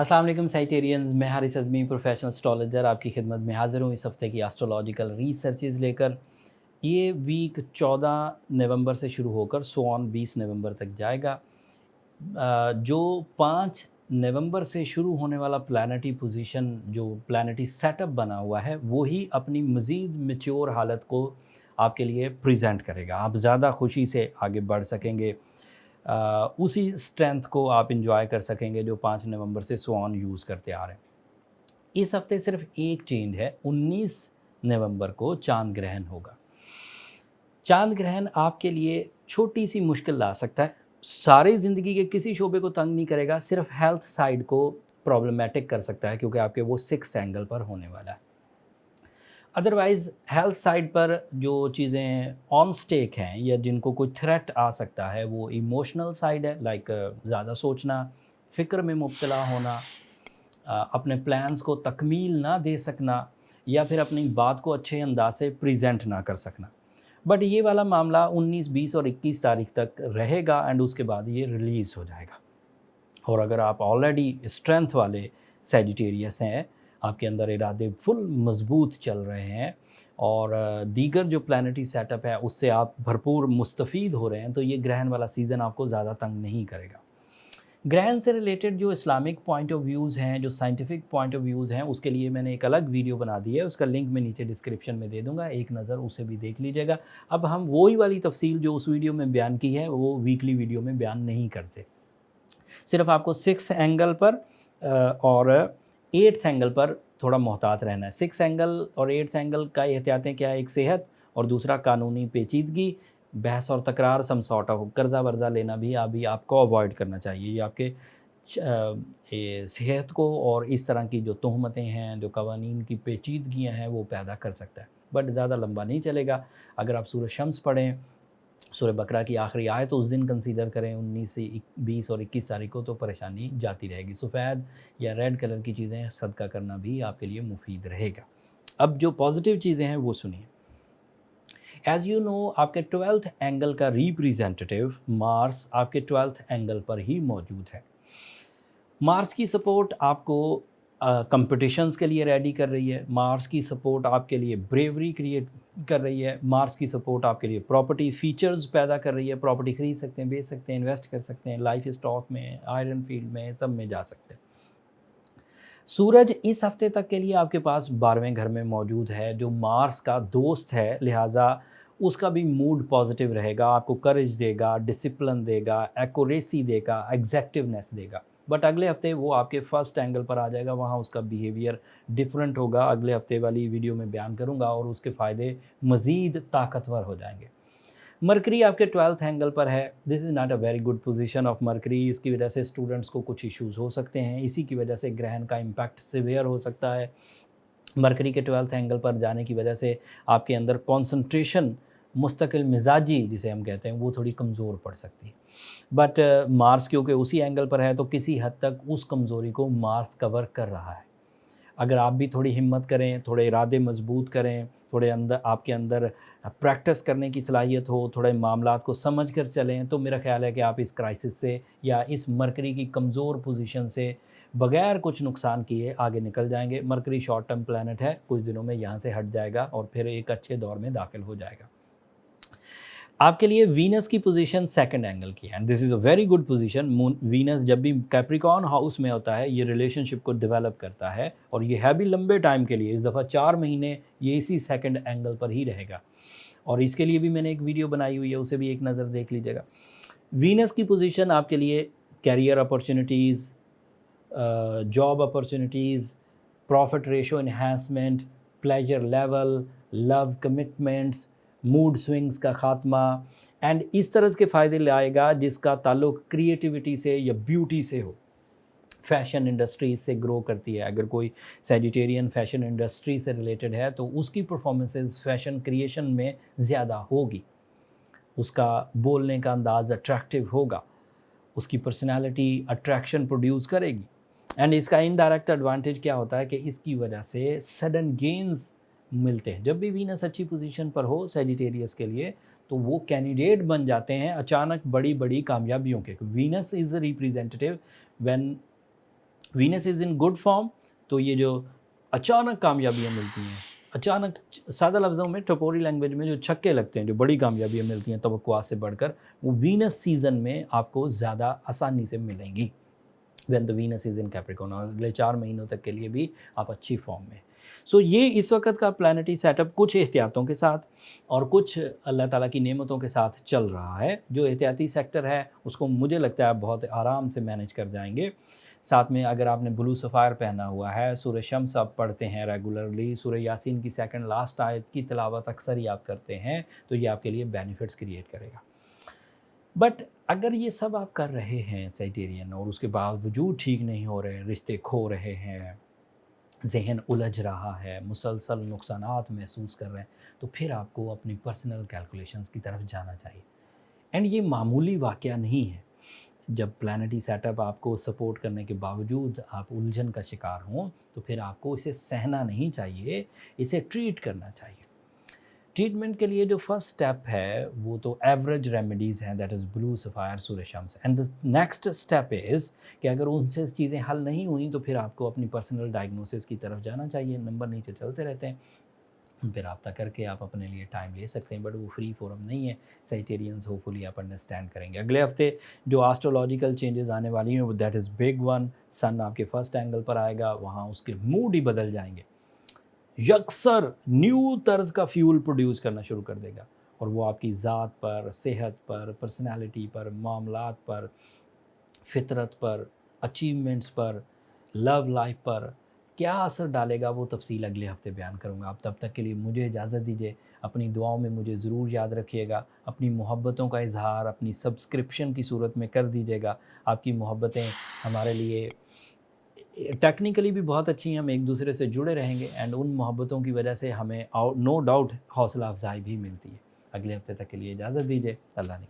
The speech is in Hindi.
अस्सलाम वालेकुम साइटेरियंस, मैं हारिस अज़मी प्रोफेशनल एस्ट्रोलॉजर आपकी खिदमत में हाज़िर हूँ इस हफ़्ते की एस्ट्रोलॉजिकल रिसर्चेज़ लेकर। ये वीक 14 नवंबर से शुरू होकर सो ऑन 20 नवंबर तक जाएगा। जो 5 नवंबर से शुरू होने वाला प्लैनेटरी पोजीशन, जो प्लैनेटरी सेटअप बना हुआ है, वो ही अपनी मज़ीद मैच्योर हालत को आपके लिए प्रेज़ेंट करेगा। आप ज़्यादा खुशी से आगे बढ़ सकेंगे। उसी स्ट्रेंथ को आप एंजॉय कर सकेंगे जो 5 नवंबर से सो ऑन यूज़ करते आ रहे हैं। इस हफ्ते सिर्फ एक चेंज है, 19 नवंबर को चांद ग्रहण होगा। चांद ग्रहण आपके लिए छोटी सी मुश्किल ला सकता है, सारी ज़िंदगी के किसी शोबे को तंग नहीं करेगा, सिर्फ हेल्थ साइड को प्रॉब्लमेटिक कर सकता है क्योंकि आपके वो 6th एंगल पर होने वाला है। अदरवाइज़ हेल्थ साइड पर जो चीज़ें ऑन स्टेक हैं या जिनको कोई थ्रेट आ सकता है वो इमोशनल साइड है, लाइक ज़्यादा सोचना, फ़िक्र में मुब्तला होना, अपने प्लान्स को तकमील ना दे सकना या फिर अपनी बात को अच्छे अंदाज से प्रेजेंट ना कर सकना। बट ये वाला मामला 19, 20 और 21 तारीख तक रहेगा एंड उसके बाद ये रिलीज़ हो जाएगा। और अगर आप ऑलरेडी स्ट्रेंथ वाले सैजिटेरियस हैं, आपके अंदर इरादे फुल मज़बूत चल रहे हैं और दीगर जो प्लैनेटरी सेटअप है उससे आप भरपूर मुस्तफ़ीद हो रहे हैं, तो ये ग्रहण वाला सीज़न आपको ज़्यादा तंग नहीं करेगा। ग्रहण से रिलेटेड जो इस्लामिक पॉइंट ऑफ व्यूज़ हैं, जो साइंटिफिक पॉइंट ऑफ व्यूज़ हैं, उसके लिए मैंने एक अलग वीडियो बना दी है, उसका लिंक मैं नीचे डिस्क्रिप्शन में दे दूँगा, एक नज़र उसे भी देख लीजिएगा। अब हम वही वाली तफ़सील जो उस वीडियो में बयान की है, वो वीकली वीडियो में बयान नहीं करते। सिर्फ आपको 6th एंगल पर और 8th एंगल पर थोड़ा मोहतात रहना है। 6th एंगल और 8th एंगल का एहतियातें क्या है? एक सेहत और दूसरा कानूनी पेचीदगी, बहस और तकरार, सम सॉर्ट ऑफ कर्ज़ा-वर्ज़ा लेना भी अभी आपको अवॉइड करना चाहिए। ये आपके ये सेहत को और इस तरह की जो तोहमतें हैं, जो कवानीन की पेचीदगियाँ हैं, वो पैदा कर सकता है। बट ज़्यादा लंबा नहीं चलेगा। अगर आप सूरह शम्स पढ़ें, सूरह बकरा की आखिरी आयत तो उस दिन कंसीडर करें 19 से 20 और 21 तारीख को, तो परेशानी जाती रहेगी। सफ़ेद या रेड कलर की चीज़ें सदका करना भी आपके लिए मुफीद रहेगा। अब जो पॉजिटिव चीज़ें हैं वो सुनिए। एज़ यू नो, आपके 12th एंगल का रिप्रेजेंटेटिव मार्स आपके 12th एंगल पर ही मौजूद है। मार्स की सपोर्ट आपको कंपटीशंस के लिए रेडी कर रही है। मार्स की सपोर्ट आपके लिए ब्रेवरी क्रिएट कर रही है। मार्स की सपोर्ट आपके लिए प्रॉपर्टी फीचर्स पैदा कर रही है। प्रॉपर्टी खरीद सकते हैं, बेच सकते हैं, इन्वेस्ट कर सकते हैं, लाइफ स्टॉक में, आयरन फील्ड में, सब में जा सकते हैं। सूरज इस हफ्ते तक के लिए आपके पास 12वें घर में मौजूद है, जो मार्स का दोस्त है, लिहाजा उसका भी मूड पॉजिटिव रहेगा, आपको करेज देगा, डिसिप्लिन देगा, एक्यूरेसी देगा, एग्जैक्टिवनेस देगा। बट अगले हफ्ते वो आपके फर्स्ट एंगल पर आ जाएगा, वहाँ उसका बिहेवियर डिफरेंट होगा। अगले हफ्ते वाली वीडियो में बयान करूँगा और उसके फ़ायदे मज़ीद ताकतवर हो जाएंगे। मरकरी आपके 12th एंगल पर है। This is not a very good position of mercury. इसकी वजह से स्टूडेंट्स को कुछ इश्यूज़ हो सकते हैं। इसी की वजह से ग्रहण का इम्पैक्ट सिवियर हो सकता है। मरकरी के 12th एंगल पर जाने की वजह से आपके अंदर कंसंट्रेशन, मुस्तकिल मिजाजी जिसे हम कहते हैं, वो थोड़ी कमज़ोर पड़ सकती है। बट मार्स क्योंकि उसी एंगल पर है तो किसी हद तक उस कमज़ोरी को मार्स कवर कर रहा है। अगर आप भी थोड़ी हिम्मत करें, थोड़े इरादे मजबूत करें, थोड़े अंदर आपके अंदर प्रैक्टिस करने की सलाहियत हो, थोड़े मामलात को समझ कर चलें, तो मेरा ख़्याल है कि आप इस क्राइसिस से या इस मरकरी की कमज़ोर पोजीशन से बगैर कुछ नुकसान किए आगे निकल जाएंगे। मरकरी शॉर्ट टर्म प्लैनेट है, कुछ दिनों में यहाँ से हट जाएगा और फिर एक अच्छे दौर में दाखिल हो जाएगा। आपके लिए वीनस की पोजीशन 2nd एंगल की है and this is a very good position. Moon Venus जब भी कैप्रिकॉर्न हाउस में होता है, ये रिलेशनशिप को डेवलप करता है और ये है भी लंबे टाइम के लिए। इस दफ़ा 4 महीने ये इसी 2nd एंगल पर ही रहेगा और इसके लिए भी मैंने एक वीडियो बनाई हुई है, उसे भी एक नज़र देख लीजिएगा। वीनस की पोजीशन आपके लिए career opportunities, job opportunities, profit ratio enhancement, pleasure level, love commitments, mood swings का ख़ात्मा एंड इस तरह के फ़ायदे लाएगा जिसका ताल्लुक़ क्रिएटिविटी से या ब्यूटी से हो। फैशन इंडस्ट्री इससे ग्रो करती है। अगर कोई सैजिटेरियन फैशन इंडस्ट्री से रिलेटेड है तो उसकी परफॉर्मेंसेस फैशन क्रिएशन में ज़्यादा होगी, उसका बोलने का अंदाज़ अट्रैक्टिव होगा, उसकी पर्सनालिटी अट्रैक्शन प्रोड्यूस करेगी। एंड इसका इनडायरेक्ट एडवांटेज क्या होता है कि इसकी वजह से सडन गेन्स मिलते हैं। जब भी वीनस अच्छी पोजीशन पर हो सैजिटेरियस के लिए तो वो कैंडिडेट बन जाते हैं अचानक बड़ी बड़ी कामयाबियों के। Venus is representative when Venus is in good form, तो ये जो अचानक कामयाबियाँ मिलती हैं, अचानक सादा लफ्ज़ों में टपोरी लैंग्वेज में जो छक्के लगते हैं, जो बड़ी कामयाबियाँ मिलती हैं तवक्कुआत से बढ़कर, वो वीनस सीज़न में आपको ज़्यादा आसानी से मिलेंगी। When the Venus is in Capricorn, और अगले 4 महीनों तक के लिए भी आप अच्छी फॉर्म में। सो ये इस वक्त का प्लानिटरी सेटअप कुछ एहतियातों के साथ और कुछ अल्लाह ताला की नेमतों के साथ चल रहा है। जो एहतियाती सेक्टर है उसको मुझे लगता है आप बहुत आराम से मैनेज कर जाएंगे। साथ में अगर आपने ब्लू सफ़ायर पहना हुआ है, सूरह शम्स आप पढ़ते हैं रेगुलरली, सूरह यासीन की सेकंड लास्ट आयत की तिलावत अक्सर ही आप करते हैं, तो ये आपके लिए बेनिफिट्स क्रिएट करेगा। बट अगर ये सब आप कर रहे हैं सेजिटेरियन, और उसके बावजूद ठीक नहीं हो रहे, रिश्ते खो रहे हैं, ज़हन उलझ रहा है, मुसलसल नुकसानात महसूस कर रहे हैं, तो फिर आपको अपनी पर्सनल कैलकुलेशंस की तरफ जाना चाहिए। एंड ये मामूली वाक़या नहीं है। जब प्लानिटरी सेटअप आपको सपोर्ट करने के बावजूद आप उलझन का शिकार हों, तो फिर आपको इसे सहना नहीं चाहिए, इसे ट्रीट करना चाहिए। ट्रीटमेंट के लिए जो फर्स्ट स्टेप है वो तो एवरेज रेमेडीज़ हैं, दैट इज़ ब्लू सफ़ायर सूरह Shams. And the next step is कि अगर उनसे चीज़ें हल नहीं हुई तो फिर आपको अपनी पर्सनल डायग्नोसिस की तरफ जाना चाहिए। नंबर नीचे चलते रहते हैं, उन पे रब्ता करके आप अपने लिए टाइम ले सकते हैं, बट वो फ्री फोरम नहीं है। सेजिटेरियंस होपफुली आप अंडरस्टैंड करेंगे। अगले हफ्ते जो एस्ट्रोलॉजिकल चेंजेस आने वाली हैं, दैट इज़ बिग वन। सन आपके फर्स्ट एंगल पर आएगा, वहाँ उसके मूड ही बदल जाएंगे, यकसर न्यू तर्ज का फ्यूल प्रोड्यूस करना शुरू कर देगा, और वो आपकी ज़ात पर, सेहत पर, पर्सनालिटी पर, मामलात पर, फितरत पर, अचीवमेंट्स पर, लव लाइफ पर क्या असर डालेगा, वो तफसील अगले हफ्ते बयान करूँगा। आप तब तक के लिए मुझे इजाज़त दीजिए। अपनी दुआओं में मुझे ज़रूर याद रखिएगा। अपनी मोहब्बतों का इजहार अपनी सब्सक्रिप्शन की सूरत में कर दीजिएगा। आपकी मोहब्बतें हमारे लिए टेक्निकली भी बहुत अच्छी हैं, हम एक दूसरे से जुड़े रहेंगे, एंड उन मोहब्बतों की वजह से हमें नो डाउट हौसला अफजाई भी मिलती है। अगले हफ्ते तक के लिए इजाज़त दीजिए। अल्लाह ने